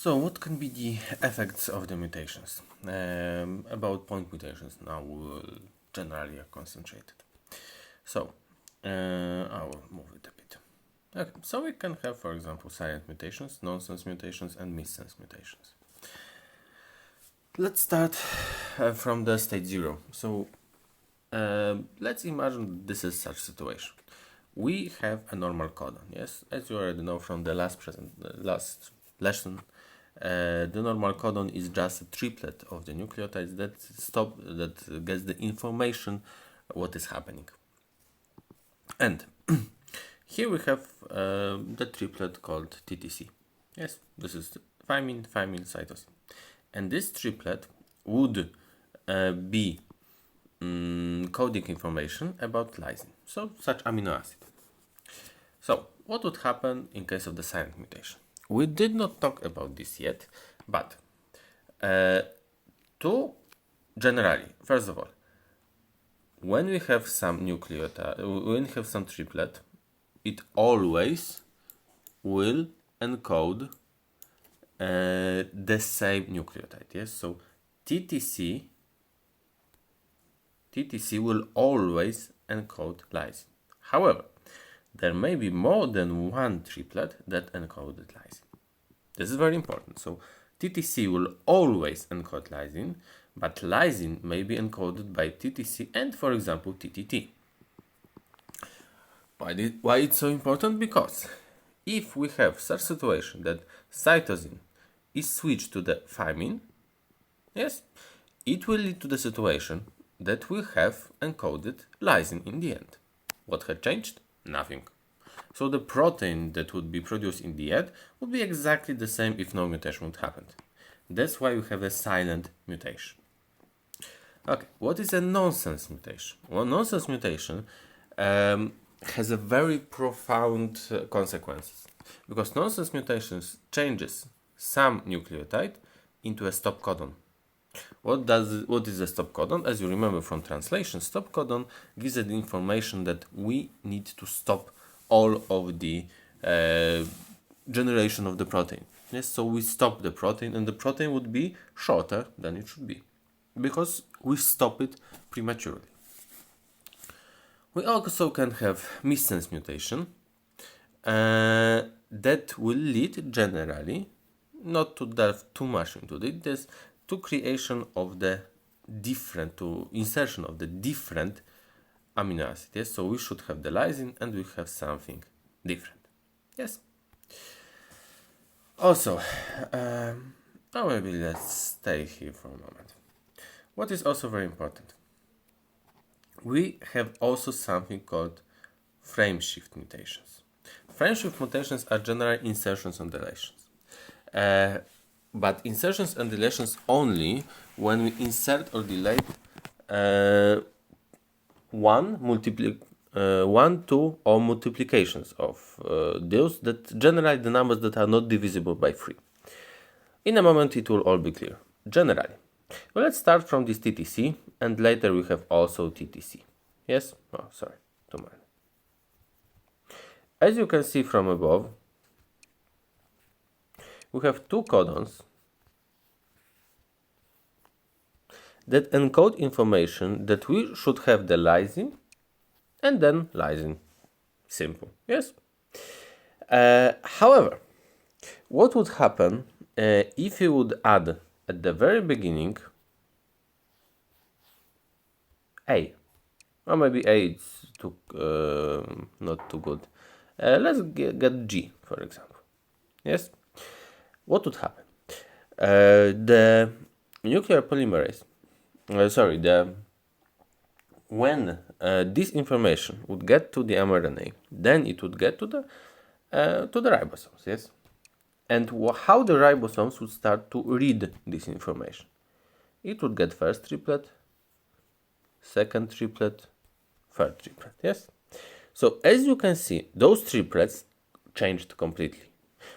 So what can be the effects of the mutations? About point mutations now we will generally concentrate. So I will move it a bit. Okay, so we can have, for example, silent mutations, nonsense mutations, and missense mutations. Let's start from the state 0. So let's imagine this is such situation. We have a normal codon, yes, as you already know from the last lesson. The normal codon is just a triplet of the nucleotides that gets the information what is happening. And here we have the triplet called TTC. Yes, this is thymine, cytosine. And this triplet would be coding information about lysine, so such amino acid. So what would happen in case of the silent mutation? We did not talk about this yet, but generally, first of all, when we have some nucleotide, when we have some triplet, it always will encode the same nucleotide. Yes, so TTC will always encode lysine. However, there may be more than one triplet that encoded lysine. This is very important. So TTC will always encode lysine, but lysine may be encoded by TTC and, for example, TTT. Why it's so important? Because if we have such situation that cytosine is switched to the thymine, yes, it will lead to the situation that we have encoded lysine in the end. What had changed? Nothing. So the protein that would be produced in the end would be exactly the same if no mutation would happen. That's why we have a silent mutation. Okay, what is a nonsense mutation? Well, nonsense mutation has a very profound consequences, because nonsense mutations changes some nucleotide into a stop codon. What is a stop codon? As you remember from translation, stop codon gives us the information that we need to stop all of the generation of the protein. Yes, so we stop the protein, and the protein would be shorter than it should be, because we stop it prematurely. We also can have missense mutation that will lead generally, not to delve too much into this, to creation of the insertion of the different amino acid. Yes, so we should have the lysine and we have something different. Yes. Also, now maybe let's stay here for a moment. What is also very important? We have also something called frameshift mutations. Frameshift mutations are general insertions and deletions. But insertions and deletions only when we insert or delete one, two, or multiplications of those that generally the numbers that are not divisible by 3. In a moment it will all be clear. Generally. Well, let's start from this TTC, and later we have also TTC. Yes? Oh, sorry. Too much. As you can see from above, we have two codons that encode information that we should have the lysine and then lysine. Simple. Yes? However, what would happen if you would add at the very beginning A? Or maybe A is not too good. Let's get G, for example. Yes? What would happen? The nuclear polymerase, when this information would get to the mRNA, then it would get to the ribosomes, yes? And how the ribosomes would start to read this information? It would get first triplet, second triplet, third triplet, yes? So as you can see, those triplets changed completely.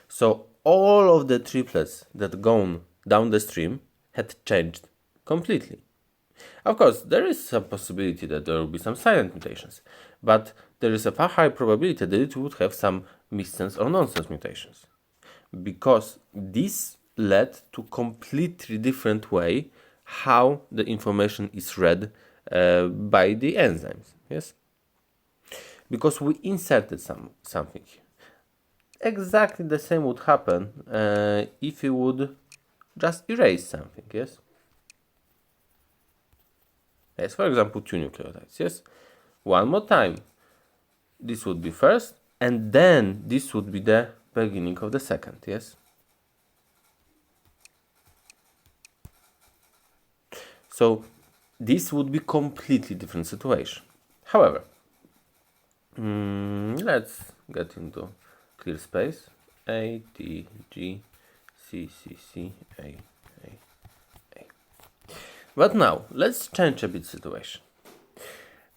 So all of the triplets that gone down the stream had changed completely. Of course, there is some possibility that there will be some silent mutations, but there is a far higher probability that it would have some missense or nonsense mutations, because these led to completely different way how the information is read by the enzymes. Yes, because we inserted something. Exactly the same would happen if you would just erase something. Yes. Yes. For example, 2 nucleotides. Yes. One more time. This would be first, and then this would be the beginning of the second. Yes. So this would be completely different situation. However, let's get into clear space. A, T, G, C, C, C, A, A, A. But now, let's change a bit situation.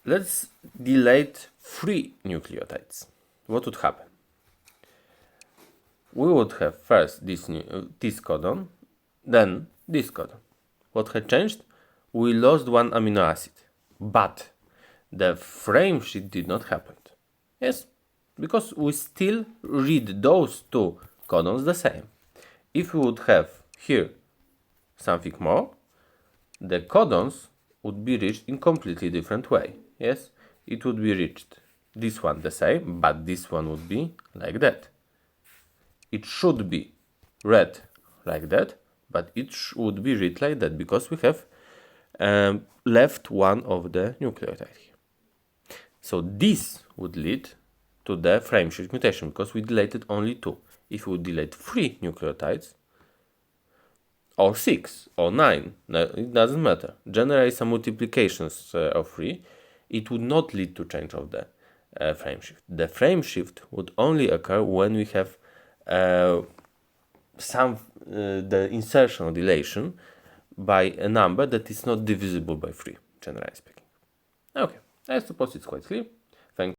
Let's delete 3 nucleotides. What would happen? We would have first this codon, then this codon. What had changed? We lost one amino acid, but the frameshift did not happen. Yes, because we still read those 2 codons the same. If we would have here something more, the codons would be reached in completely different way. Yes, it would be reached this one the same, but this one would be like that. It should be read like that, but it would be read like that because we have left one of the nucleotide here. So this would lead to the frameshift mutation because we deleted only 2. If we delete 3 nucleotides, or 6 or 9, no, it doesn't matter. Generally some multiplications of 3, it would not lead to change of the frameshift. The frameshift would only occur when we have the insertion or deletion by a number that is not divisible by 3, generally speaking. Okay, I suppose it's quite clear.